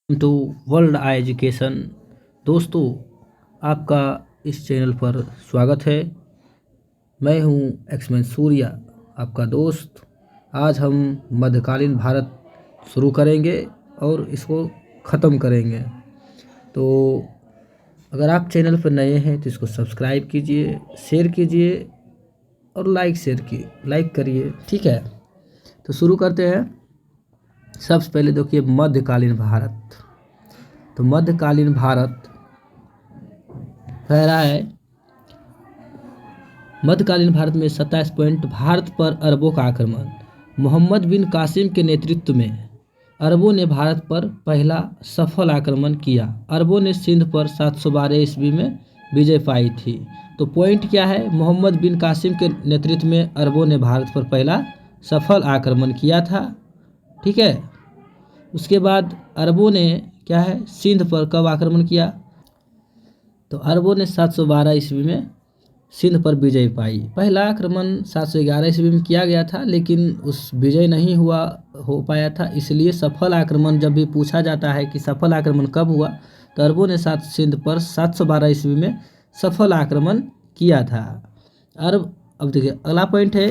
To world I education. दोस्तों, आपका इस चैनल पर स्वागत है। मैं हूं एक्समैन सूर्या, आपका दोस्त। आज हम मध्यकालीन भारत शुरू करेंगे और इसको ख़त्म करेंगे। तो अगर आप चैनल पर नए हैं तो इसको सब्सक्राइब कीजिए, शेयर कीजिए और लाइक करिए, ठीक है। तो शुरू करते हैं। सबसे पहले देखिए मध्यकालीन भारत। तो मध्यकालीन भारत कह रहा है, मध्यकालीन भारत में 27 पॉइंट। भारत पर अरबों का आक्रमण। मोहम्मद बिन कासिम के नेतृत्व में अरबों ने भारत पर पहला सफल आक्रमण किया। अरबों ने सिंध पर 712 ईस्वी में विजय पाई थी। तो पॉइंट क्या है? मोहम्मद बिन कासिम के नेतृत्व में अरबों ने भारत पर पहला सफल आक्रमण किया था, ठीक है। उसके बाद अरबों ने क्या है, सिंध पर कब आक्रमण किया? तो अरबों ने 712 ईस्वी में सिंध पर विजय पाई। पहला आक्रमण 711 ईस्वी में किया गया था, लेकिन उस विजय नहीं हो पाया था। इसलिए सफल आक्रमण जब भी पूछा जाता है कि सफल आक्रमण कब हुआ, तो अरबों ने सिंध पर 712 ईस्वी में सफल आक्रमण किया था। अब देखिए अगला पॉइंट है,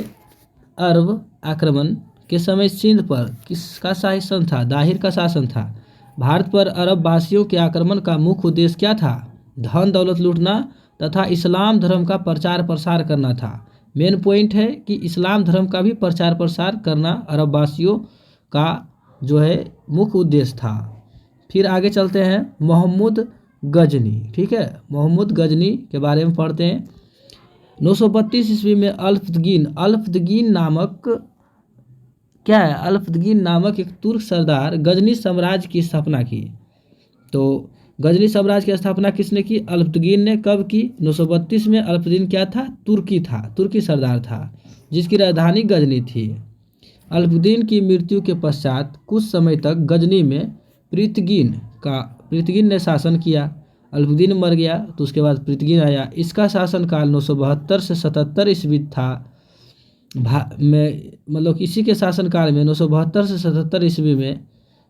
अरब आक्रमण के समय सिंध पर किसका शासन था? दाहिर का शासन था। भारत पर अरब वासियों के आक्रमण का मुख्य उद्देश्य क्या था? धन दौलत लूटना तथा इस्लाम धर्म का प्रचार प्रसार करना था। मेन पॉइंट है कि इस्लाम धर्म का भी प्रचार प्रसार करना अरब वासियों का जो है मुख्य उद्देश्य था। फिर आगे चलते हैं, मोहम्मद गजनी, ठीक है। मोहम्मद गजनी के बारे में पढ़ते हैं। 932 ईस्वी में अल्फ्तगीन नामक क्या है? अल्फ्तगीन नामक एक तुर्क सरदार गजनी साम्राज्य की स्थापना की। तो गजनी साम्राज्य की स्थापना किसने की? अल्फ्तगीन ने। कब की? 932 में। अल्फ्तगीन क्या था? तुर्की सरदार था, जिसकी राजधानी गजनी थी। अल्फ्तगीन की मृत्यु के पश्चात कुछ समय तक गजनी में पृथ्वीन ने शासन किया। अल्फ्तगीन मर गया तो उसके बाद पृथ्वीन आया। इसका शासनकाल 972 से 77 ईस्वी था। मतलब इसी के शासनकाल में 972 से 77 ईस्वी में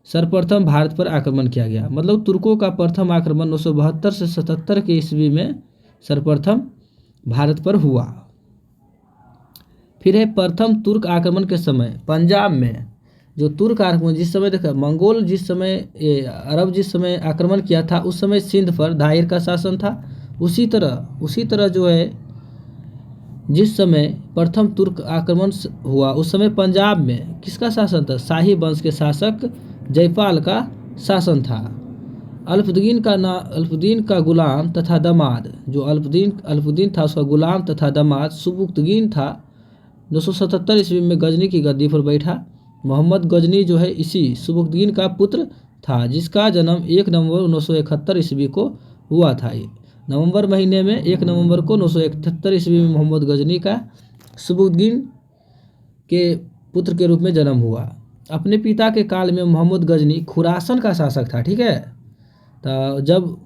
सर्वप्रथम भारत पर आक्रमण किया गया। मतलब तुर्कों का प्रथम आक्रमण 972 से 77 के ईस्वी में सर्वप्रथम भारत पर हुआ। फिर है प्रथम तुर्क आक्रमण के समय पंजाब में जो तुर्क आक्रमण, जिस समय देखा मंगोल अरब जिस समय आक्रमण किया था, उस समय सिंध पर दाहिर का शासन था। उसी तरह जो है जिस समय प्रथम तुर्क आक्रमण हुआ, उस समय पंजाब में किसका शासन था? शाही वंश के शासक जयपाल का शासन था। अल्फ्तगीन का गुलाम तथा दामाद, जो अल्फ्तगीन था उसका गुलाम तथा दामाद सुबुक्तगीन था, 977 ईस्वी में गजनी की गद्दी पर बैठा। मोहम्मद गजनी जो है इसी सुबुक्तगीन का पुत्र था, जिसका जन्म 1 नवंबर 971 ईस्वी को हुआ था। नवंबर महीने में 1 नवंबर को 971 ईस्वी में मोहम्मद गजनी का सुबुक्तगीन के पुत्र के रूप में जन्म हुआ। अपने पिता के काल में मोहम्मद गजनी खुरासन का शासक था, ठीक है। तो जब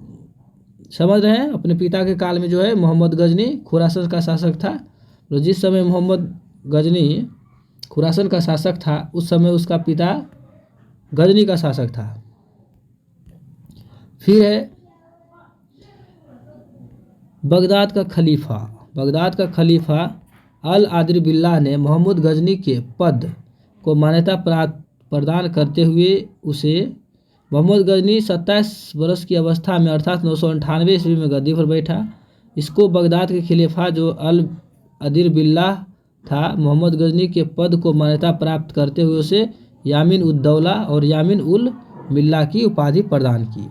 समझ रहे हैं, अपने पिता के काल में जो है मोहम्मद गजनी खुरासन का शासक था। तो जिस समय मोहम्मद गजनी खुरासन का शासक था, उस समय उसका पिता गजनी का शासक था। फिर है बगदाद का खलीफा अल आदिर बिल्लाह ने मोहम्मद गजनी के पद को मान्यता प्रदान करते हुए उसे मोहम्मद गजनी 27 वर्ष की अवस्था में अर्थात 998 ईस्वी में गद्दी पर बैठा। इसको बगदाद के खलीफा जो अल आदिर बिल्लाह था, मोहम्मद गजनी के पद को मान्यता प्राप्त करते हुए उसे यामीन उद दौला और यामीन उल मिल्ला की उपाधि प्रदान की,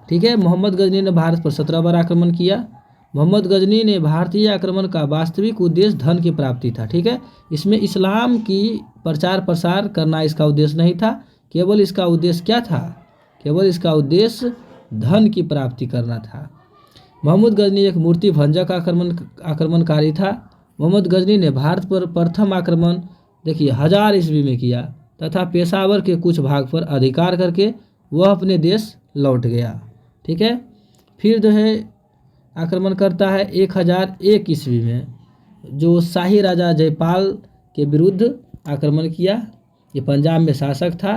ठीक है। मोहम्मद गजनी ने भारत पर 17 बार आक्रमण किया। मोहम्मद गजनी ने भारतीय आक्रमण का वास्तविक उद्देश्य धन की प्राप्ति था, ठीक है। इसमें इस्लाम की प्रचार प्रसार करना इसका उद्देश्य नहीं था। केवल इसका उद्देश्य क्या था? केवल इसका उद्देश्य धन की प्राप्ति करना था। मोहम्मद गजनी एक मूर्ति भंजक आक्रमणकारी था। मोहम्मद गजनी ने भारत पर प्रथम आक्रमण देखिए 1000 ईस्वी में किया तथा पेशावर के कुछ भाग पर अधिकार करके वह अपने देश लौट गया, ठीक है। फिर जो है आक्रमण करता है 1001 ईस्वी में, जो शाही राजा जयपाल के विरुद्ध आक्रमण किया। ये पंजाब में शासक था।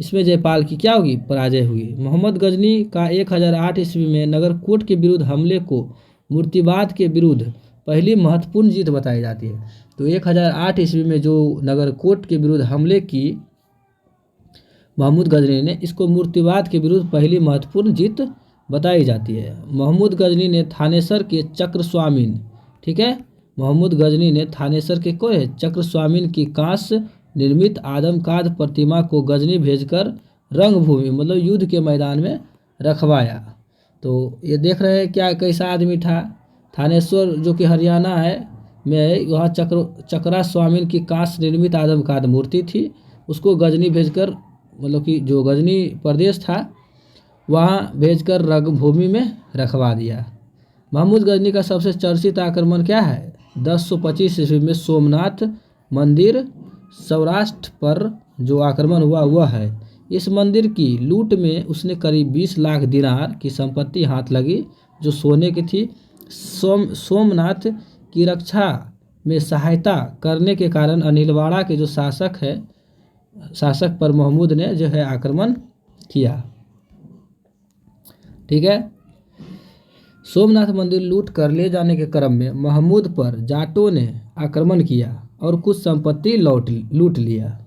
इसमें जयपाल की क्या होगी, पराजय हुई। मोहम्मद गजनी का 1008 ईस्वी में नगरकोट के विरुद्ध हमले को मूर्तिवाद के विरुद्ध पहली महत्वपूर्ण जीत बताई जाती है। तो 1008 ईस्वी में जो नगरकोट के विरुद्ध हमले की महमूद गजनी ने, इसको मूर्तिवाद के विरुद्ध पहली महत्वपूर्ण जीत बताई जाती है। महमूद गजनी ने थानेसर के चक्र स्वामीन, ठीक है, महमूद गजनी ने थानेसर के को चक्र स्वामीन की कांस्य निर्मित आदमकाद प्रतिमा को गजनी भेजकर रंगभूमि मतलब युद्ध के मैदान में रखवाया। तो ये देख रहे हैं क्या कैसा आदमी था। थानेश्वर जो कि हरियाणा है में, वहाँ चक्रा स्वामीन की कांस्य निर्मित आदमकाद मूर्ति थी, उसको गजनी भेजकर मतलब कि जो गजनी प्रदेश था वहाँ भेजकर रंगभूमि में रखवा दिया। महमूद गजनी का सबसे चर्चित आक्रमण क्या है, 1025 ईस्वी में सोमनाथ मंदिर सौराष्ट्र पर जो आक्रमण हुआ वह है। इस मंदिर की लूट में उसने करीब 20 लाख दिनार की संपत्ति हाथ लगी जो सोने की थी। सोमनाथ की रक्षा में सहायता करने के कारण अनिलवाड़ा के जो शासक पर महमूद ने जो है आक्रमण किया। ठीक है, सोमनाथ मंदिर लूट कर ले जाने के क्रम में महमूद पर जाटों ने आक्रमण किया और कुछ संपत्ति लूट लिया।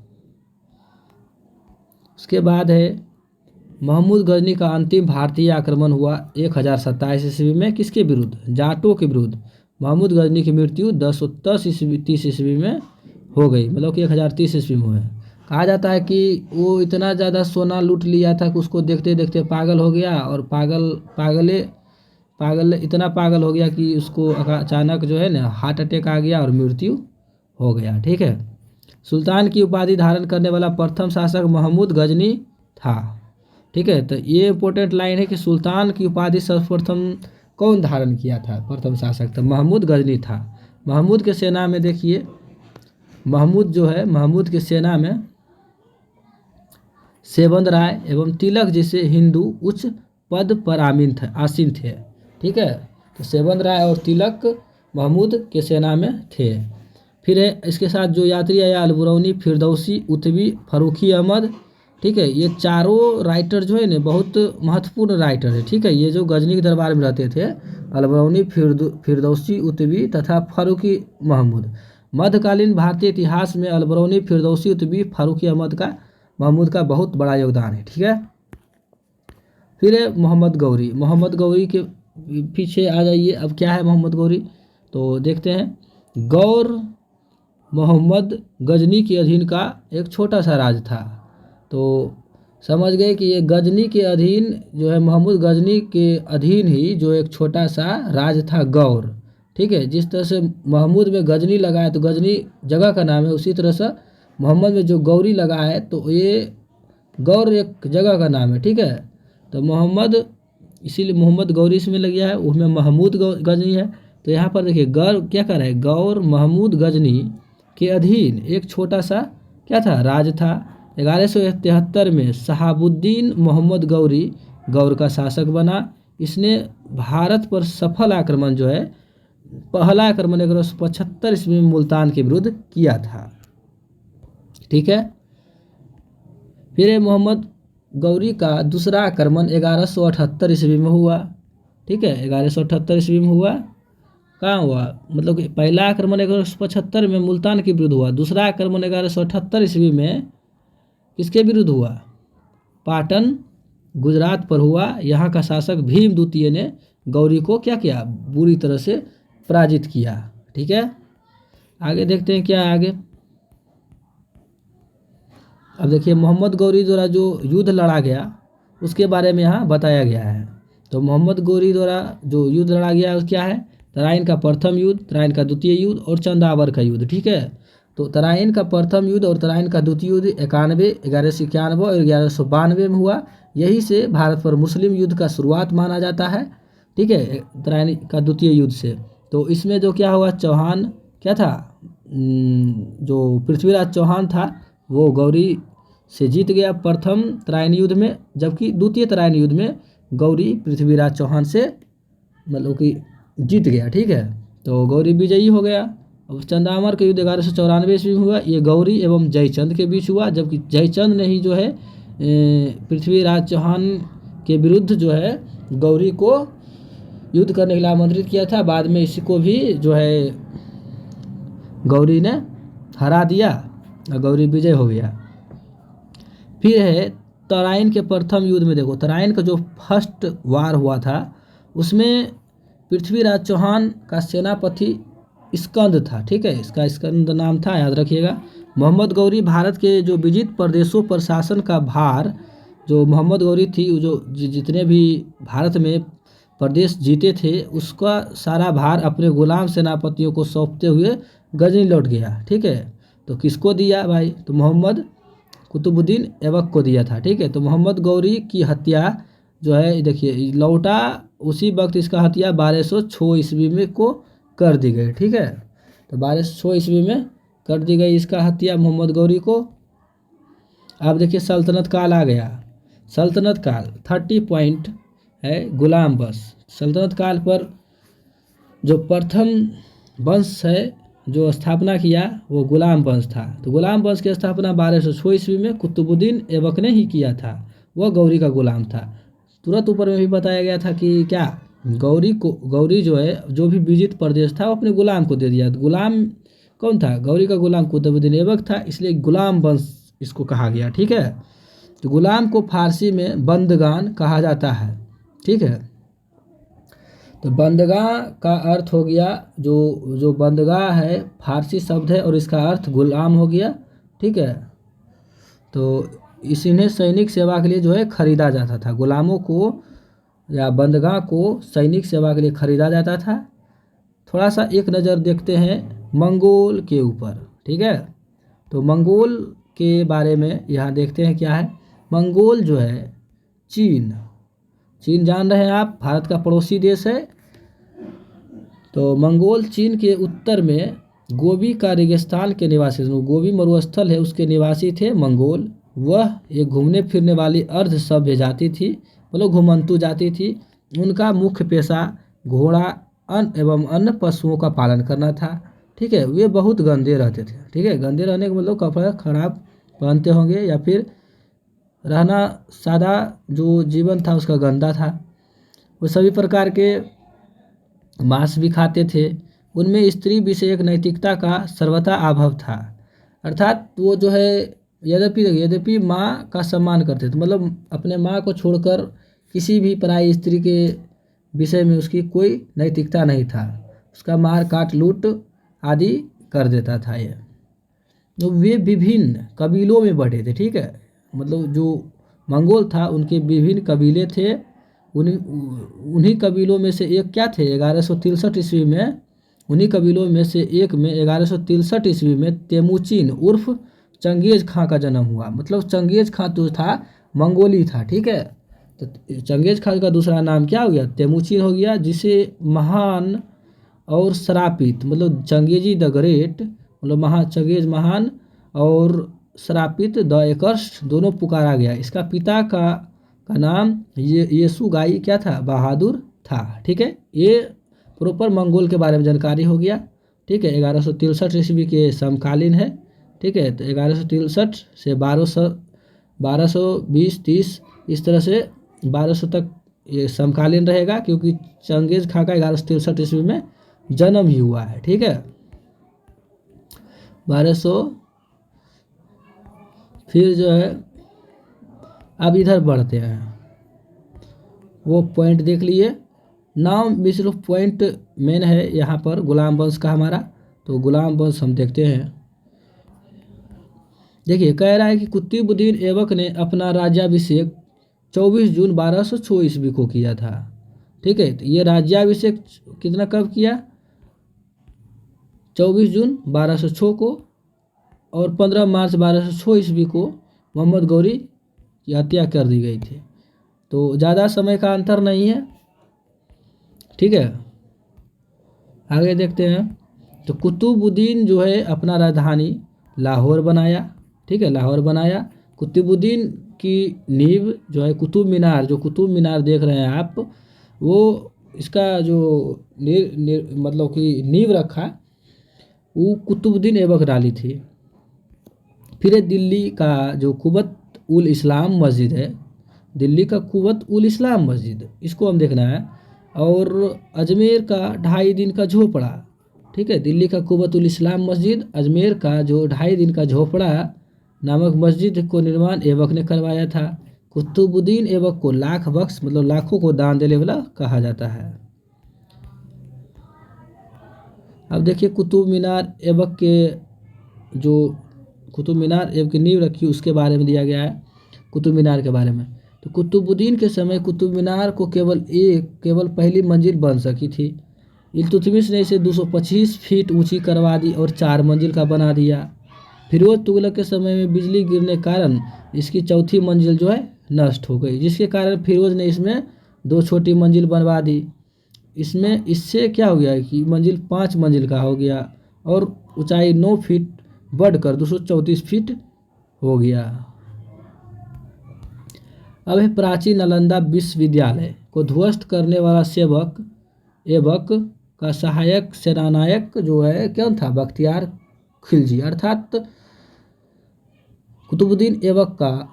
उसके बाद है महमूद गजनी का अंतिम भारतीय आक्रमण हुआ 1027 ईस्वी में, किसके विरुद्ध, जाटों के विरुद्ध। महमूद गजनी की मृत्यु 1030 ईस्वी में हो गई, मतलब कि 1030 ईस्वी में हुई। कहा जाता है कि वो इतना ज़्यादा सोना लूट लिया था कि उसको देखते देखते पागल हो गया, और पागल इतना पागल हो गया कि उसको अचानक जो है ना हार्ट अटैक आ गया और मृत्यु हो गया। ठीक है, सुल्तान की उपाधि धारण करने वाला प्रथम शासक महमूद गजनी था। ठीक है, तो ये इंपॉर्टेंट लाइन है कि सुल्तान की उपाधि सर्वप्रथम कौन धारण किया था, प्रथम शासक, तो महमूद गजनी था। महमूद के सेना में देखिए, महमूद जो है, महमूद की सेना में सेबंद राय एवं तिलक जैसे हिंदू उच्च पद पर आसीन थे। ठीक है, तो सेबंद राय और तिलक महमूद के सेना में थे। फिर है इसके साथ जो यात्री आया, अलबरौनी, फिरदौसी, उतवी, फरूखी अहमद। ठीक है, ये चारों राइटर जो है ना बहुत महत्वपूर्ण राइटर है। ठीक है, ये जो गजनी के दरबार में रहते थे, अलबरौनी, फिरदौसी, उतवी तथा फरूखी महमूद। मध्यकालीन भारतीय इतिहास में अलबरौनी, फिरदौसी, उतवी, फरूखी अहमद का महमूद का बहुत बड़ा योगदान है। ठीक है, फिर है मोहम्मद गौरी। मोहम्मद गौरी के पीछे आ जाइए, अब क्या है मोहम्मद गौरी, तो देखते हैं। गौर मोहम्मद गजनी के अधीन का एक छोटा सा राज था। तो समझ गए कि ये गजनी के अधीन जो है, महमूद गजनी के अधीन ही जो एक छोटा सा राज था गौर। ठीक है, जिस तरह से महमूद में गजनी लगा है तो गजनी जगह का नाम है, उसी तरह से मोहम्मद में जो गौरी लगा है तो ये गौर एक जगह का नाम है। ठीक है, तो मोहम्मद, इसीलिए मोहम्मद गौरी इसमें लग गया है, उसमें महमूद गजनी है। तो यहाँ पर देखिए गौर क्या कर रहा है, गौर महमूद गजनी के अधीन एक छोटा सा क्या था, राज था। 1173 में शहाबुद्दीन मोहम्मद गौरी गौर का शासक बना। इसने भारत पर सफल आक्रमण जो है, पहला आक्रमण 1175 ईस्वी में मुल्तान के विरुद्ध किया था। ठीक है, फिर मोहम्मद गौरी का दूसरा आक्रमण 1178 ईस्वी में हुआ। ठीक है, 1178 ईस्वी में हुआ। कहाँ हुआ, मतलब कि पहला आक्रमण 1175 में मुल्तान के विरुद्ध हुआ, दूसरा आक्रमण 1178 ईस्वी में किसके विरुद्ध हुआ, पाटन गुजरात पर हुआ। यहाँ का शासक भीम द्वितीय ने गौरी को क्या किया, बुरी तरह से पराजित किया। ठीक है, आगे देखते हैं क्या आगे। अब देखिए मोहम्मद गौरी द्वारा जो युद्ध लड़ा गया उसके बारे में यहाँ बताया गया है। तो मोहम्मद गौरी द्वारा जो युद्ध लड़ा गया क्या है, तराइन का प्रथम युद्ध, तराइन का द्वितीय युद्ध और चंदावर का युद्ध। ठीक है, तो तराइन का प्रथम युद्ध और तराइन का द्वितीय युद्ध 1191 और 1192 में हुआ। यही से भारत पर मुस्लिम युद्ध का शुरुआत माना जाता है। ठीक है, तराइन का द्वितीय युद्ध से। तो इसमें जो क्या हुआ, चौहान क्या था, जो पृथ्वीराज चौहान था वो गौरी से जीत गया प्रथम तराइन युद्ध में, जबकि द्वितीय तराइन युद्ध में गौरी पृथ्वीराज चौहान से मतलब कि जीत गया। ठीक है, तो गौरी विजयी हो गया। अब चंदावर का युद्ध 1194 ईस्वी में हुआ, ये गौरी एवं जयचंद के बीच हुआ, जबकि जयचंद ने ही जो है पृथ्वीराज चौहान के विरुद्ध जो है गौरी को युद्ध करने के लिए आमंत्रित किया था। बाद में इसी को भी जो है गौरी ने हरा दिया और गौरी विजय हो गया। फिर है तराइन के प्रथम युद्ध में, देखो तराइन का जो फर्स्ट वार हुआ था उसमें पृथ्वीराज चौहान का सेनापति स्कंद था, ठीक है, इसका स्कंद नाम था, याद रखिएगा। मोहम्मद गौरी भारत के जो विजित प्रदेशों पर शासन का भार, जो मोहम्मद गौरी थी, जो जितने भी भारत में प्रदेश जीते थे उसका सारा भार अपने गुलाम सेनापतियों को सौंपते हुए गजनी लौट गया, ठीक है। तो किसको दिया भाई, तो मोहम्मद कुतुबुद्दीन ऐबक को दिया था, ठीक है। तो मोहम्मद गौरी की हत्या जो है देखिए लौटा उसी वक्त, इसका हत्या 1206 ईस्वी में को कर दी गई, ठीक है। तो 1206 ईस्वी में कर दी गई इसका हत्या मोहम्मद गौरी को। अब देखिए सल्तनत काल आ गया। सल्तनत काल 30 पॉइंट है गुलाम वंश। सल्तनत काल पर जो प्रथम वंश है जो स्थापना किया वो गुलाम वंश था। तो गुलाम वंश की स्थापना 1206 ईस्वी में कुतुबुद्दीन ऐबक ने ही किया था, वह गौरी का गुलाम था। तुरंत ऊपर में भी बताया गया था कि क्या गौरी जो है जो भी विजित प्रदेश था वो अपने गुलाम को दे दिया। तो गुलाम कौन था, गौरी का गुलाम कुतुबुद्दीन ऐबक था, इसलिए गुलाम वंश इसको कहा गया, ठीक है। तो गुलाम को फारसी में बंदगान कहा जाता है, ठीक है। तो बंदगाह का अर्थ हो गया, जो बंदगाह है फारसी शब्द है और इसका अर्थ गुलाम हो गया, ठीक है। तो इन्हें सैनिक सेवा के लिए जो है खरीदा जाता था, गुलामों को या बंदगाह को सैनिक सेवा के लिए खरीदा जाता था। थोड़ा सा एक नज़र देखते हैं मंगोल के ऊपर, ठीक है। तो मंगोल के बारे में यहाँ देखते हैं क्या है। मंगोल जो है चीन जान रहे हैं आप, भारत का पड़ोसी देश है। तो मंगोल चीन के उत्तर में गोबी का रेगिस्तान के निवासी, गोबी मरुस्थल है उसके निवासी थे मंगोल। वह एक घूमने फिरने वाली अर्ध सभ्य जाति थी, मतलब घुमंतु जाति थी। उनका मुख्य पेशा घोड़ा अन्न एवं अन्य पशुओं का पालन करना था, ठीक है। वे बहुत गंदे रहते थे, ठीक है। गंदे रहने का मतलब कपड़ा खराब पहनते होंगे या फिर रहना सादा जो जीवन था उसका गंदा था। वो सभी प्रकार के मांस भी खाते थे। उनमें स्त्री विषयक नैतिकता का सर्वथा अभाव था, अर्थात वो जो है यद्यपि माँ का सम्मान करते थे, मतलब अपने माँ को छोड़कर किसी भी पराई स्त्री के विषय में उसकी कोई नैतिकता नहीं था। उसका मार काट लूट आदि कर देता था ये। तो वे विभिन्न कबीलों में बटे थे, ठीक है। मतलब जो मंगोल था उनके विभिन्न कबीले थे। उन्हीं कबीलों में से एक क्या थे, 1163 ईस्वी में उन्हीं कबीलों में से एक में 1163 ईस्वी में तेमुचिन उर्फ चंगेज खां का जन्म हुआ। मतलब चंगेज खां तो था मंगोली था, ठीक है। तो चंगेज खां का दूसरा नाम क्या हो गया, तेमुचिन हो गया, जिसे महान और श्रापित, मतलब चंगेजी द ग्रेट, मतलब चंगेज महान और श्रापित द एकर्स्ट दोनों पुकारा गया। इसका पिता का नाम येसुगाई क्या था, बहादुर था, ठीक है। ये प्रॉपर मंगोल के बारे में जानकारी हो गया, ठीक है। 1163 ईस्वी के समकालीन है, ठीक है। तो 1163 से 1220-30 इस तरह से 1200 तक ये समकालीन रहेगा, क्योंकि चंगेज खां का 1163 ईस्वी में जन्म ही हुआ है, ठीक है। 1200 फिर जो है अब इधर बढ़ते हैं, वो पॉइंट देख लिए। नाउ भी सिर्फ पॉइंट मेन है यहाँ पर गुलाम वंश का हमारा। तो गुलाम वंश हम देखते हैं। देखिए कह रहा है कि कुतुबुद्दीन ऐबक ने अपना राज्याभिषेक 24 जून 1206 ईस्वी को किया था, ठीक है। तो ये राज्याभिषेक कितना कब किया, 24 जून 1206 को, और 15 मार्च 1206 ईस्वी को मोहम्मद गौरी की हत्या कर दी गई थी। तो ज़्यादा समय का अंतर नहीं है, ठीक है। आगे देखते हैं। तो कुतुबुद्दीन जो है अपना राजधानी लाहौर बनाया, ठीक है, लाहौर बनाया। कुतुबुद्दीन की नींव जो है कुतुब मीनार, जो कुतुब मीनार देख रहे हैं आप, वो इसका जो मतलब कि नींव रखा वो कुतुबुद्दीन ऐबक डाली थी। फिर दिल्ली का जो कुतुब उल इस्लाम मस्जिद है, दिल्ली का कुवत उल इस्लाम मस्जिद, इसको हम देखना है। और अजमेर का 2.5 दिन का झोपड़ा, ठीक है, दिल्ली का कुवत उल इस्लाम मस्जिद, अजमेर का जो 2.5 दिन का झोपड़ा नामक मस्जिद को निर्माण ऐबक ने करवाया था। कुतुबुद्दीन ऐबक को लाख बख्श मतलब लाखों को दान देने वाला कहा जाता है। अब देखिए कुतुब मीनार ऐबक के जो कुतुब मीनार ऐबक की नींव रखी उसके बारे में दिया गया है। कुतुब मीनार के बारे में तो कुतुबुद्दीन के समय कुतुब मीनार को केवल पहली मंजिल बन सकी थी। इल्तुतमिश ने इसे 225 फीट ऊंची करवा दी और 4 मंजिल का बना दिया। फिरोज तुगलक के समय में बिजली गिरने के कारण इसकी चौथी मंजिल जो है नष्ट हो गई, जिसके कारण फिरोज ने इसमें 2 छोटी मंजिल बनवा दी। इससे क्या हो गया कि मंजिल 5 मंजिल का हो गया और ऊंचाई 9 फीट बढ़कर 234 फीट हो गया। अब है प्राचीन नालंदा विश्वविद्यालय को ध्वस्त करने वाला ऐबक का सहायक सेनानायक जो है कौन था? बख्तियार खिलजी, अर्थात कुतुबुद्दीन ऐबक का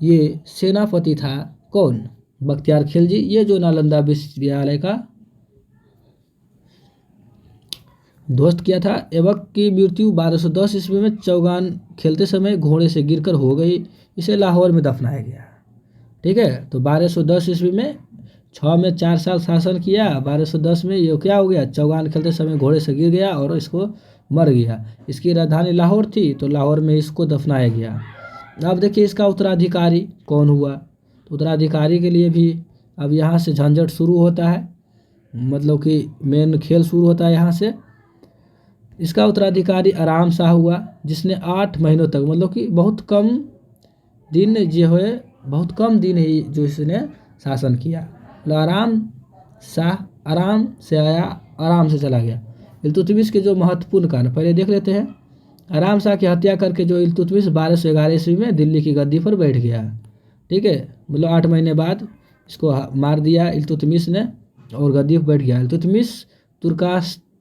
ये सेनापति था कौन? बख्तियार खिलजी। ये जो नालंदा विश्वविद्यालय का ध्वस्त किया था। ऐबक की मृत्यु 1210 ईस्वी में चौगान खेलते समय घोड़े से गिरकर हो गई। इसे लाहौर में दफनाया गया, ठीक है। तो 1210 ईस्वी में 6 में 4 साल शासन किया, 1210 में ये क्या हो गया? चौगान खेलते समय घोड़े से गिर गया और इसको मर गया। इसकी राजधानी लाहौर थी तो लाहौर में इसको दफनाया गया। अब देखिए इसका उत्तराधिकारी कौन हुआ? तो उत्तराधिकारी के लिए भी अब यहाँ से झंझट शुरू होता है, मतलब कि मेन खेल शुरू होता है यहाँ से। इसका उत्तराधिकारी आराम शाह हुआ, जिसने 8 महीनों तक मतलब कि बहुत कम दिन ही जो इसने शासन किया। मतलब आराम से आया, आराम से चला गया। इल्तुतमिश के जो महत्वपूर्ण कारण पहले देख लेते हैं। आराम शाह की हत्या करके जो इल्तुतमिश 1211 ईस्वी में दिल्ली की गद्दी पर बैठ गया, ठीक है। मतलब 8 महीने बाद इसको मार दिया इल्तुतमिश ने और गद्दी पर बैठ गया। इल्तुतमिश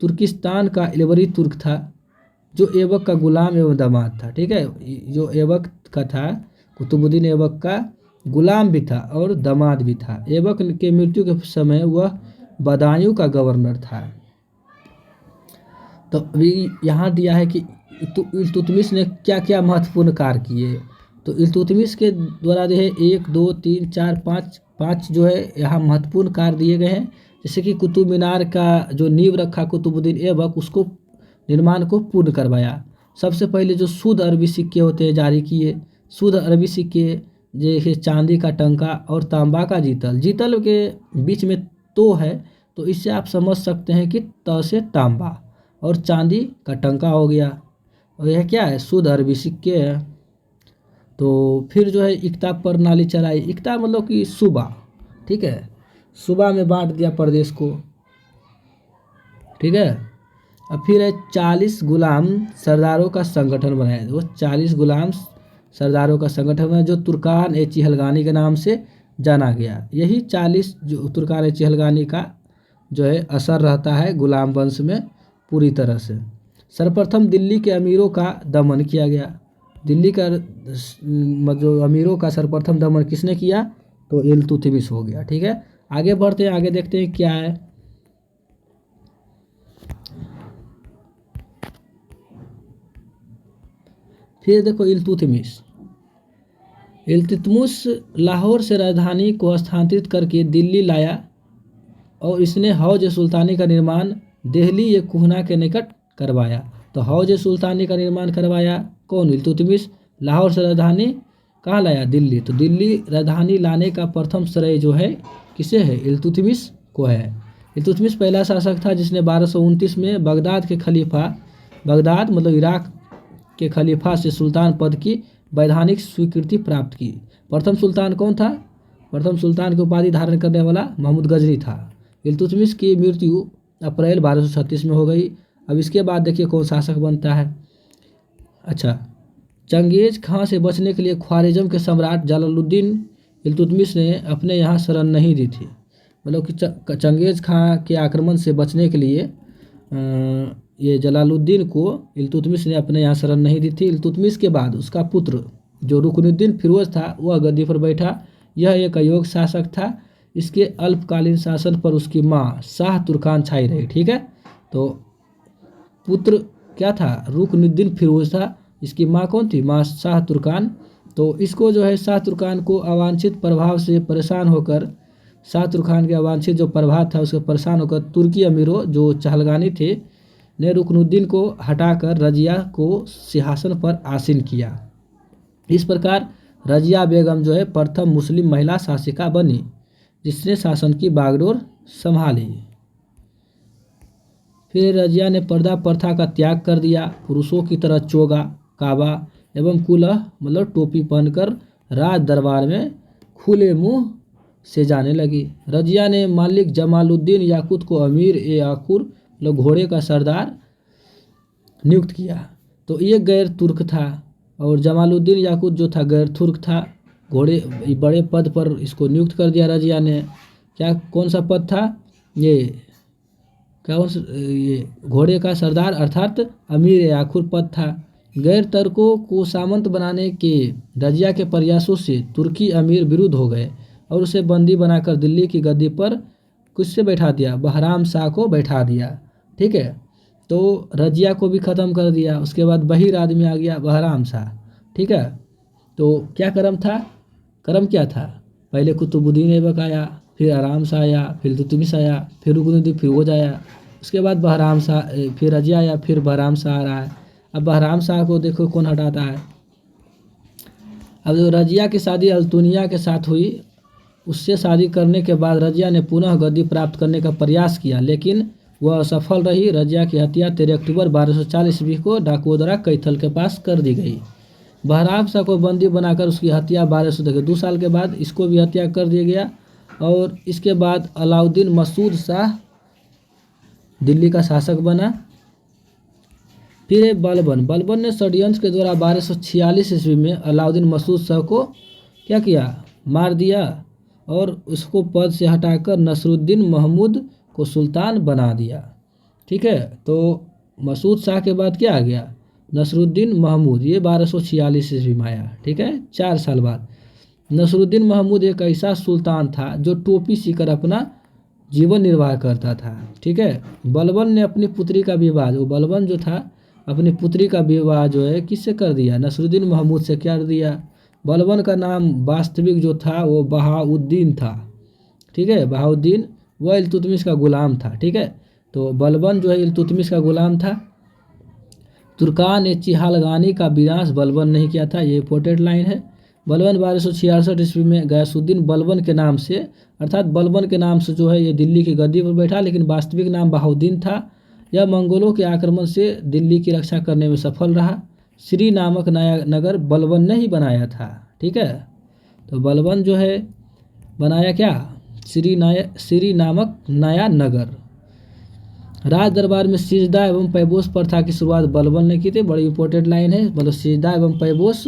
तुर्किस्तान का इलवरी तुर्क था, जो ऐबक का गुलाम एवं दामाद था, ठीक है। जो ऐबक का था, कुतुबुद्दीन ऐबक का गुलाम भी था और दामाद भी था। ऐबक के मृत्यु के समय वह बदायूं का गवर्नर था। तो अभी यहाँ दिया है कि इल्तुतमिश ने क्या क्या महत्वपूर्ण कार्य किए। तो इल्तुतमिश के द्वारा जो है 1 2 3 4 5 जो है यहाँ महत्वपूर्ण कार्य दिए गए हैं। जैसे कि कुतुब मीनार का जो नींव रखा कुतुबुद्दीन ऐबक, उसको निर्माण को पूर्ण करवाया। सबसे पहले जो शुद्ध अरबी सिक्के होते हैं जारी किए। शुद्ध अरबी सिक्के जैसे चांदी का टंका और तांबा का जीतल के बीच में तो है, तो इससे आप समझ सकते हैं कि त से तांबा और चांदी का टंका हो गया। और यह क्या है? शुद्ध अरबी सिक्के है। तो फिर जो है इक्ता प्रणाली चलाई। इक्ता मतलब कि सूबा, ठीक है, सूबा में बांट दिया प्रदेश को, ठीक है। अब फिर है 40 गुलाम सरदारों का संगठन बनाया। वो 40 गुलाम सरदारों का संगठन है जो तुर्कान ए चिहलगानी के नाम से जाना गया। यही 40 जो तुर्कान ए चिहलगानी का जो है असर रहता है गुलाम वंश में पूरी तरह से। सर्वप्रथम दिल्ली के अमीरों का दमन किया गया। दिल्ली का जो अमीरों का सर्वप्रथम दमन किसने किया? तो इल्तुतमिश हो गया, ठीक है। आगे बढ़ते हैं, आगे देखते हैं क्या है। फिर देखो इल्तुतमिश लाहौर से राजधानी को स्थानांतरित करके दिल्ली लाया और इसने हौज सुल्तानी का निर्माण दिल्ली ये कुहना के निकट करवाया। तो हौज सुल्तानी का निर्माण करवाया कौन? इल्तुतमिश। लाहौर से राजधानी कहाँ लाया? दिल्ली। तो दिल्ली राजधानी लाने का प्रथम श्रेय जो है किसे है? इल्तुतमिश को है। इल्तुतमिश पहला शासक था जिसने 1229 में बगदाद मतलब इराक के खलीफा से सुल्तान पद की वैधानिक स्वीकृति प्राप्त की। प्रथम सुल्तान कौन था? प्रथम सुल्तान की उपाधि धारण करने वाला महमूद गजनी था। इल्तुतमिश की मृत्यु अप्रैल 1236 में हो गई। अब इसके बाद देखिए कौन शासक बनता है। अच्छा, चंगेज खां से बचने के लिए ख्वारिज्म के सम्राट जलालुद्दीन इल्तुतमिश ने अपने यहाँ शरण नहीं दी थी। मतलब कि चंगेज खां के आक्रमण से बचने के लिए ये जलालुद्दीन को इल्तुतमिश ने अपने यहाँ शरण नहीं दी थी। इल्तुतमिश के बाद उसका पुत्र जो रुकनुद्दीन फिरोज था वह गद्दी पर बैठा। यह एक अयोग्य शासक था। इसके अल्पकालीन शासन पर उसकी माँ शाह तुर्कान छाई रही। ठीक है, तो पुत्र क्या था, रुकनुद्दीन फिरोज था। इसकी माँ कौन थी, माँ शाह तुर्कान। तो इसको जो है शाह तुर्कान को अवांछित प्रभाव से परेशान होकर, शाह तुर्कान के अवांछित जो प्रभाव था उससे परेशान होकर तुर्की अमीरों जो चहलगानी थे ने रुकनुद्दीन को हटाकर रजिया को सिंहासन पर आसीन किया। इस प्रकार रजिया बेगम जो है प्रथम मुस्लिम महिला शासिका बनी जिसने शासन की बागडोर संभाली। फिर रजिया ने पर्दा प्रथा का त्याग कर दिया। पुरुषों की तरह चोगा, काबा एवं कुलह मतलब टोपी पहनकर राज दरबार में खुले मुंह से जाने लगी। रजिया ने मालिक जमालुद्दीन याकूत को अमीर ए आखुर मतलब घोड़े का सरदार नियुक्त किया। तो ये गैर तुर्क था और जमालुद्दीन याकूत जो था गैर तुर्क था। घोड़े बड़े पद पर इसको नियुक्त कर दिया रजिया ने। क्या, कौन सा पद था ये, क्या ये घोड़े का सरदार अर्थात अमीर ए आखुर पद था। गैर तुर्कों को सामंत बनाने के रजिया के प्रयासों से तुर्की अमीर विरुद्ध हो गए और उसे बंदी बनाकर दिल्ली की गद्दी पर किससे बैठा दिया, बहराम शाह को बैठा दिया। ठीक है, तो रजिया को भी ख़त्म कर दिया। उसके बाद बहिर आदमी आ गया बहराम शाह। ठीक है, तो क्या कर्म क्या था, पहले कुतुबुद्दीन ऐबक आया, फिर आराम शाह आया, फिर इल्तुतमिश आया, फिर रुकनुद्दीन फिरोज आया, उसके बाद बहराम शाह, फिर रजिया आया, फिर बहराम शाह आ रहा है। अब बहराम शाह को देखो कौन हटाता है। अब जो रजिया की शादी अल्तुनिया के साथ हुई, उससे शादी करने के बाद रजिया ने पुनः गद्दी प्राप्त करने का प्रयास किया लेकिन वह असफल रही। रजिया की हत्या 13 अक्टूबर 1240 ईस्वी को डाकोदरा कैथल के पास कर दी गई। बहराम शाह को बंदी बनाकर उसकी हत्या 1200 2 साल के बाद इसको भी हत्या कर दिया गया। और इसके बाद अलाउद्दीन मसूद शाह दिल्ली का शासक बना। फिर बलबन ने षड्यंत्र के द्वारा 1246 ईस्वी में अलाउद्दीन मसूद शाह को क्या किया, मार दिया और उसको पद से हटाकर नसरुद्दीन महमूद को सुल्तान बना दिया। ठीक है, तो मसूद शाह के बाद क्या आ गया, नसरुद्दीन महमूद, ये 1246 ईस्वी में आया। ठीक है, 4 साल बाद। नसरुद्दीन महमूद एक ऐसा सुल्तान था जो टोपी सीकर अपना जीवन निर्वाह करता था। ठीक है, बलबन ने अपनी पुत्री का विवाह, वो बलबन जो था अपनी पुत्री का विवाह जो है किससे कर दिया, नसरुद्दीन महमूद से कर दिया। बलबन का नाम वास्तविक जो था वो बहाउद्दीन था। ठीक है, बहाउद्दीन वह इल्तुतमिश का गुलाम था। ठीक है, तो बलबन जो है इल्तुतमिश का गुलाम था। तुर्कान ए चिहालगानी का विनाश बलबन नहीं किया था, ये इंपॉर्टेंट लाइन है। बलबन 1266 ईस्वी में गयासुद्दीन बलबन के नाम से अर्थात बलबन के नाम से जो है ये दिल्ली की गद्दी पर बैठा, लेकिन वास्तविक नाम बहाउद्दीन था। यह मंगोलों के आक्रमण से दिल्ली की रक्षा करने में सफल रहा। श्री नामक नया नगर बलबन ने ही बनाया था। ठीक है, तो बलबन जो है बनाया क्या, श्री नामक नया नगर। राज दरबार में सिजदा एवं पैबोस प्रथा की शुरुआत बलबन ने की थी, बड़ी इंपॉर्टेंट लाइन है। मतलब सिजदा एवं पैबोस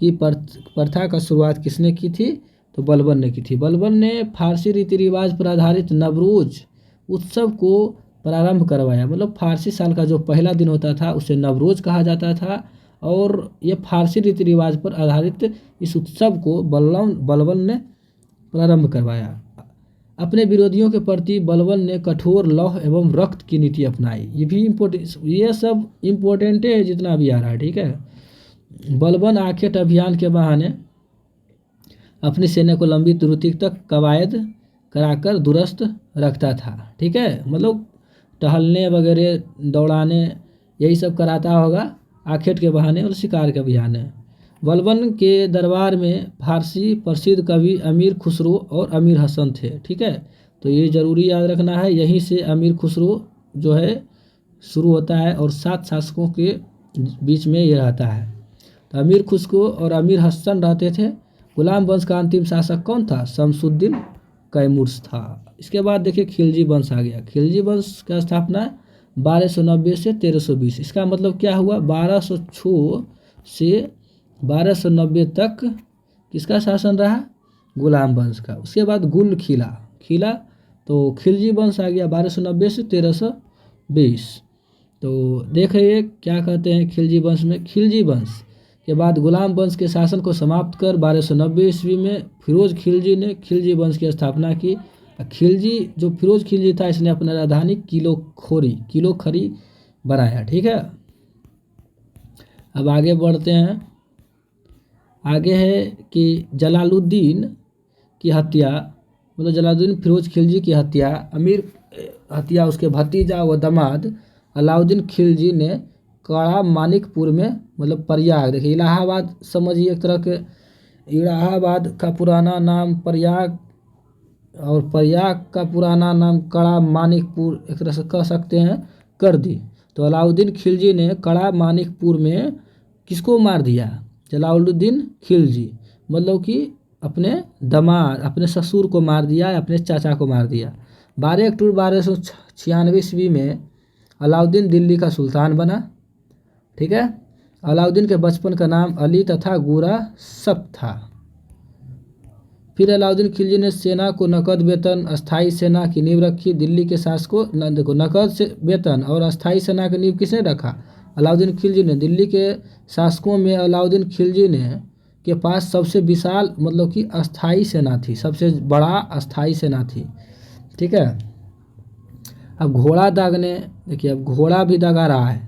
की प्रथा का शुरुआत किसने की थी, तो बलबन ने की थी। बलबन ने फारसी रीति रिवाज पर आधारित नवरोज उत्सव को प्रारंभ करवाया। मतलब फारसी साल का जो पहला दिन होता था उसे नवरोज कहा जाता था और ये फारसी रीति रिवाज पर आधारित इस उत्सव को बलबन ने प्रारंभ करवाया। अपने विरोधियों के प्रति बलबन ने कठोर लौह एवं रक्त की नीति अपनाई। ये भी ये सब इम्पोर्टेंट है जितना भी आ रहा है। ठीक है, बलबन आखेट अभियान के बहाने अपनी सेना को लंबी दूरी तक कवायद कराकर दुरुस्त रखता था। ठीक है, मतलब टहलने वगैरह दौड़ाने यही सब कराता होगा आखेट के बहाने और शिकार के अभियान है। बलबन के दरबार में फारसी प्रसिद्ध कवि अमीर खुसरो और अमीर हसन थे। ठीक है, तो ये ज़रूरी याद रखना है, यहीं से अमीर खुसरो जो है शुरू होता है और 7 शासकों के बीच में ये रहता है। तो अमीर खुसरो और अमीर हसन रहते थे। गुलाम वंश का अंतिम शासक कौन था, शमसुद्दीन कैमूर्स था। इसके बाद देखिए खिलजी वंश आ गया। खिलजी वंश का स्थापना 1290 से 1320। इसका मतलब क्या हुआ, 1206 से 1290 तक किसका शासन रहा, गुलाम वंश का। उसके बाद गुल खिला तो खिलजी वंश आ गया 1290 से 1320। तो देखिए क्या कहते हैं खिलजी वंश में, खिलजी के बाद गुलाम वंश के शासन को समाप्त कर 1290 ईस्वी में फिरोज खिलजी ने खिलजी वंश की स्थापना की। खिलजी जो फिरोज खिलजी था, इसने अपना राजधानी किलो खरी बनाया। ठीक है, अब आगे बढ़ते हैं। आगे है कि जलालुद्दीन की हत्या, मतलब जलालुद्दीन फिरोज खिलजी की हत्या उसके भतीजा व दामाद अलाउद्दीन खिलजी ने कड़ा मानिकपुर में, मतलब प्रयाग, देखिए इलाहाबाद समझिए, एक तरह के इलाहाबाद का पुराना नाम प्रयाग और प्रयाग का पुराना नाम कड़ा मानिकपुर एक तरह से कह सकते हैं, कर दी। तो अलाउद्दीन खिलजी ने कड़ा मानिकपुर में किसको मार दिया? जलालुद्दीन खिलजी, मतलब कि अपने दामाद, अपने ससुर को मार दिया, अपने चाचा को मार दिया। 12 अक्टूबर 1296 ईस्वी में अलाउद्दीन दिल्ली का सुल्तान बना। ठीक है, अलाउद्दीन के बचपन का नाम अली तथा गोरा शक था। फिर अलाउद्दीन खिलजी ने सेना को नकद वेतन, अस्थाई सेना की नींव रखी। दिल्ली के शासकों, देखो नकद से वेतन और अस्थाई सेना की नींव किसने रखा? अलाउद्दीन खिलजी ने। दिल्ली के शासकों में अलाउद्दीन खिलजी ने के पास सबसे विशाल, मतलब कि अस्थाई सेना थी, सबसे बड़ा अस्थाई सेना थी। ठीक है, अब घोड़ा दागने, देखिए अब घोड़ा भी दागा रहा है।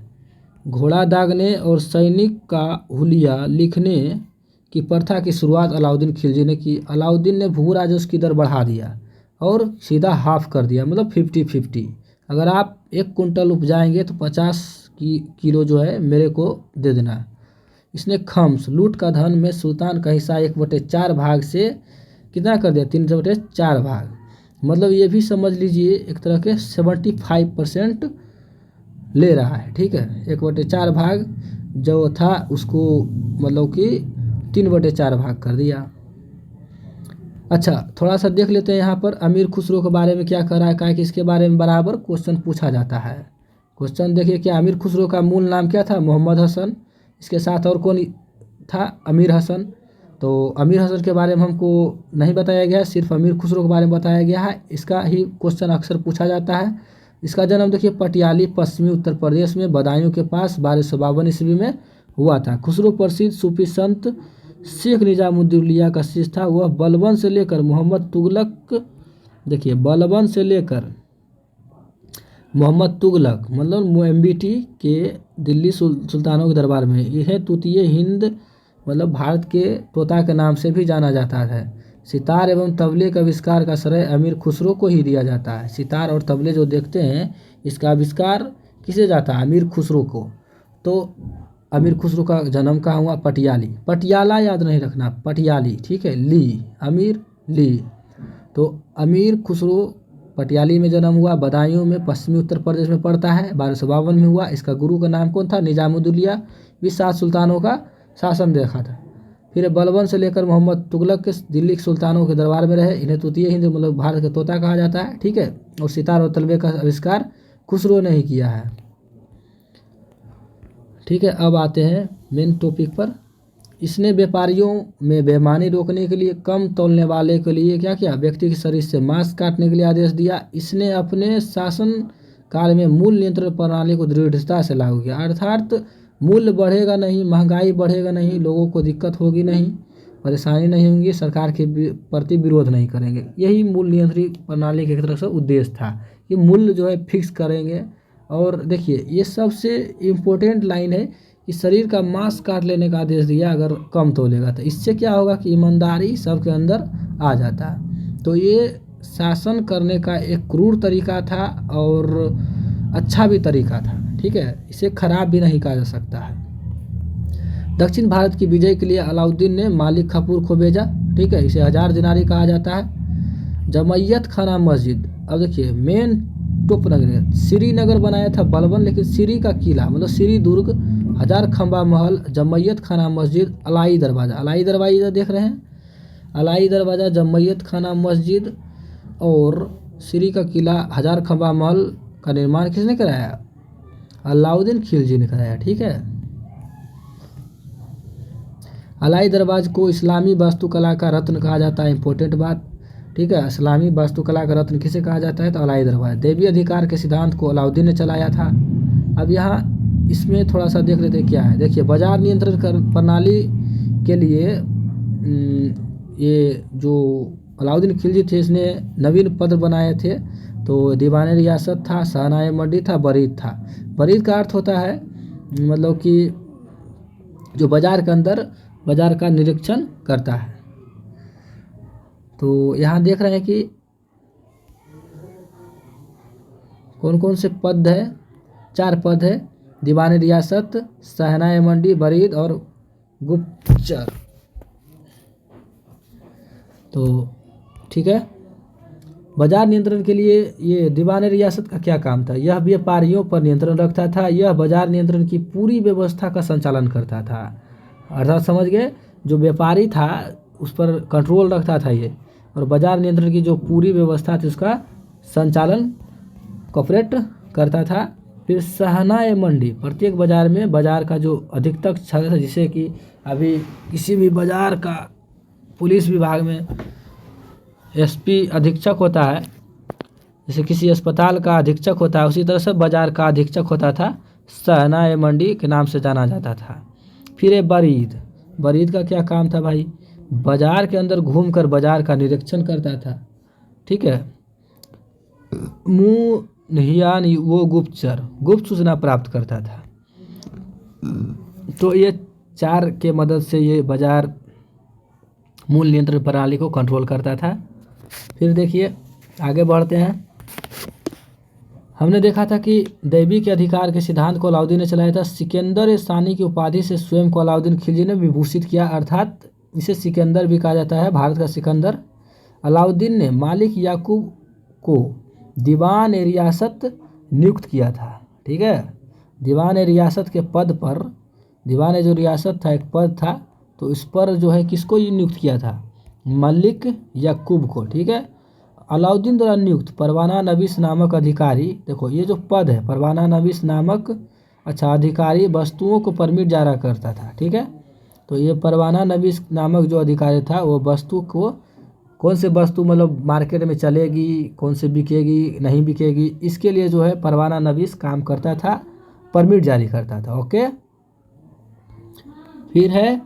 घोड़ा दागने और सैनिक का हुलिया लिखने की प्रथा की शुरुआत अलाउद्दीन खिलजी ने की। अलाउद्दीन ने भू राजस्व की दर बढ़ा दिया और सीधा हाफ कर दिया, मतलब 50-50। अगर आप 1 कुंटल उपजाएंगे तो 50 किलो जो है मेरे को दे देना। इसने खम्स, लूट का धन में सुल्तान का हिस्सा 1/4 भाग से कितना कर दिया? 3/4 भाग। मतलब ये भी समझ लीजिए एक तरह के 75% ले रहा है। ठीक है, 1/4 भाग जो था उसको मतलब कि 3/4 भाग कर दिया। अच्छा, थोड़ा सा देख लेते हैं यहाँ पर अमीर खुसरो के बारे में क्या कह रहा है, क्या कि इसके बारे में बराबर क्वेश्चन पूछा जाता है। क्वेश्चन देखिए, क्या अमीर खुसरो का मूल नाम क्या था? मोहम्मद हसन। इसके साथ और कौन था? अमीर हसन। तो अमीर हसन के बारे में हमको नहीं बताया गया, सिर्फ अमीर खुसरो के बारे में बताया गया है। इसका ही क्वेश्चन अक्सर पूछा जाता है। इसका जन्म देखिए पटियाली, पश्चिमी उत्तर प्रदेश में बदायूं के पास 1252 ईस्वी में हुआ था। खुसरो प्रसिद्ध सूफी संत शेख निजामुद्दौला का शिष्य था। वह बलबन से लेकर मोहम्मद तुगलक, देखिए बलबन से लेकर मोहम्मद तुगलक, मतलब MBT के दिल्ली सुल्तानों के दरबार में, यह तूतीय हिंद, मतलब भारत के तोता के नाम से भी जाना जाता है। सितार एवं तबले का आविष्कार का श्रेय अमीर खुसरो को ही दिया जाता है। सितार और तबले जो देखते हैं, इसका आविष्कार किसे जाता है? अमीर खुसरो को। तो अमीर खुसरो का जन्म कहाँ हुआ? पटियाली, पटियाला याद नहीं रखना, पटियाली। ठीक है, ली, अमीर ली। तो अमीर खुसरो पटियाली में जन्म हुआ, बदायूं में पश्चिमी उत्तर प्रदेश में पड़ता है। 1252 में हुआ। इसका गुरु का नाम कौन था? निजामुद्दौला। भी 7 सुल्तानों का शासन देखा था। फिर बलबन से लेकर मोहम्मद तुगलक के दिल्ली के सुल्तानों के दरबार में रहे। इन्हें तूतीय हिंद, मतलब भारत का तोता कहा जाता है। ठीक है, और सितार और तलबे का आविष्कार खुसरो ने ही किया है। ठीक है, अब आते हैं मेन टॉपिक पर। इसने व्यापारियों में बेईमानी रोकने के लिए, कम तौलने वाले के लिए क्या किया? व्यक्ति के शरीर से मांस काटने के लिए आदेश दिया। इसने अपने शासन काल में मूल्य नियंत्रण प्रणाली को दृढ़ता से लागू किया। अर्थात मूल्य बढ़ेगा नहीं, महंगाई बढ़ेगा नहीं, लोगों को दिक्कत होगी नहीं, परेशानी नहीं होगी, सरकार के प्रति विरोध नहीं करेंगे। यही मूल्य नियंत्रित प्रणाली के एक तरह से उद्देश्य था कि मूल्य जो है फिक्स करेंगे। और देखिए ये सबसे इम्पोर्टेंट लाइन है कि शरीर का मांस काट लेने का आदेश दिया अगर कम तोलेगा तो। इससे क्या होगा कि ईमानदारी सबके अंदर आ जाता है। तो ये शासन करने का एक क्रूर तरीका था और अच्छा भी तरीका था। ठीक है, इसे खराब भी नहीं कहा जा सकता है। दक्षिण भारत की विजय के लिए अलाउद्दीन ने मालिक कफूर को भेजा। ठीक है, इसे 1000 दिनारी कहा जाता है। जमैयत खाना मस्जिद, अब देखिए मेन टॉप नगर श्रीनगर बनाया था बलबन, लेकिन श्री का किला मतलब श्री दुर्ग, 1000 खंबा महल, जमैयत खाना मस्जिद, अलाई दरवाज़ा। अलाई दरवाज़ा देख रहे हैं, अलाई दरवाज़ा, जमैयत खाना मस्जिद और श्री का किला, 1000 खंबा महल का निर्माण किसने कराया? अलाउद्दीन खिलजी ने कराया। ठीक है, अलाई दरवाज़ को इस्लामी वास्तुकला का रत्न कहा जाता है। इंपॉर्टेंट बात। ठीक है, इस्लामी वास्तुकला का रत्न किसे कहा जाता है? तो अलाई दरवाज़ा। देवी अधिकार के सिद्धांत को अलाउद्दीन ने चलाया था। अब यहाँ इसमें थोड़ा सा देख लेते हैं क्या है। देखिए, बाजार नियंत्रण प्रणाली के लिए ये जो अलाउद्दीन खिलजी थे, इसने नवीन पद बनाए थे। तो दीवान रियासत था, शहनाए मंडी था, बरीद था। बरीद का अर्थ होता है मतलब कि जो बाजार के अंदर बाजार का निरीक्षण करता है। तो यहाँ देख रहे हैं कि कौन कौन से पद है, 4 पद है, दीवान रियासत, शहनाए मंडी, बरीद और गुप्तचर। तो ठीक है, बाजार नियंत्रण के लिए ये दीवान रियासत का क्या काम था? यह व्यापारियों पर नियंत्रण रखता था। यह बाजार नियंत्रण की पूरी व्यवस्था का संचालन करता था। अर्थात समझ गए, जो व्यापारी था उस पर कंट्रोल रखता था ये, और बाजार नियंत्रण की जो पूरी व्यवस्था थी उसका संचालन कॉपरेट करता था। फिर शहनाए मंडी, प्रत्येक बाजार में बाजार का जो अधिकतम क्षेत्र था, जिसे कि अभी किसी भी बाजार का पुलिस विभाग में एसपी अधीक्षक होता है, जैसे किसी अस्पताल का अधीक्षक होता है, उसी तरह से बाजार का अधीक्षक होता था, शहनाए मंडी के नाम से जाना जाता था। फिर है बरीद। बरीद का क्या काम था भाई? बाजार के अंदर घूमकर बाजार का निरीक्षण करता था। ठीक है, यानी वो गुप्तचर, गुप्त सूचना प्राप्त करता था। तो ये 4 के मदद से ये बाजार मूल नियंत्रण प्रणाली को कंट्रोल करता था। फिर देखिए आगे बढ़ते हैं। हमने देखा था कि दैवी के अधिकार के सिद्धांत को अलाउद्दीन ने चलाया था। सिकंदर सानी की उपाधि से स्वयं को अलाउद्दीन खिलजी ने विभूषित किया, अर्थात इसे सिकंदर भी कहा जाता है, भारत का सिकंदर। अलाउद्दीन ने मालिक याकूब को दीवान ए रियासत नियुक्त किया था। ठीक है, दीवान ए रियासत के पद पर, दीवान जो रियासत था एक पद था, तो इस पर जो है किसको नियुक्त किया था? मलिक याकूब को। ठीक है, अलाउद्दीन द्वारा नियुक्त परवाना नवीस नामक अधिकारी, देखो ये जो पद है परवाना नवीस नामक अधिकारी वस्तुओं को परमिट जारी करता था। ठीक है, तो ये परवाना नवीस नामक जो अधिकारी था वो वस्तु को, कौन से वस्तु मतलब मार्केट में चलेगी, कौन से बिकेगी नहीं बिकेगी, इसके लिए जो है परवाना नवीस काम करता था, परमिट जारी करता था। ओके, फिर है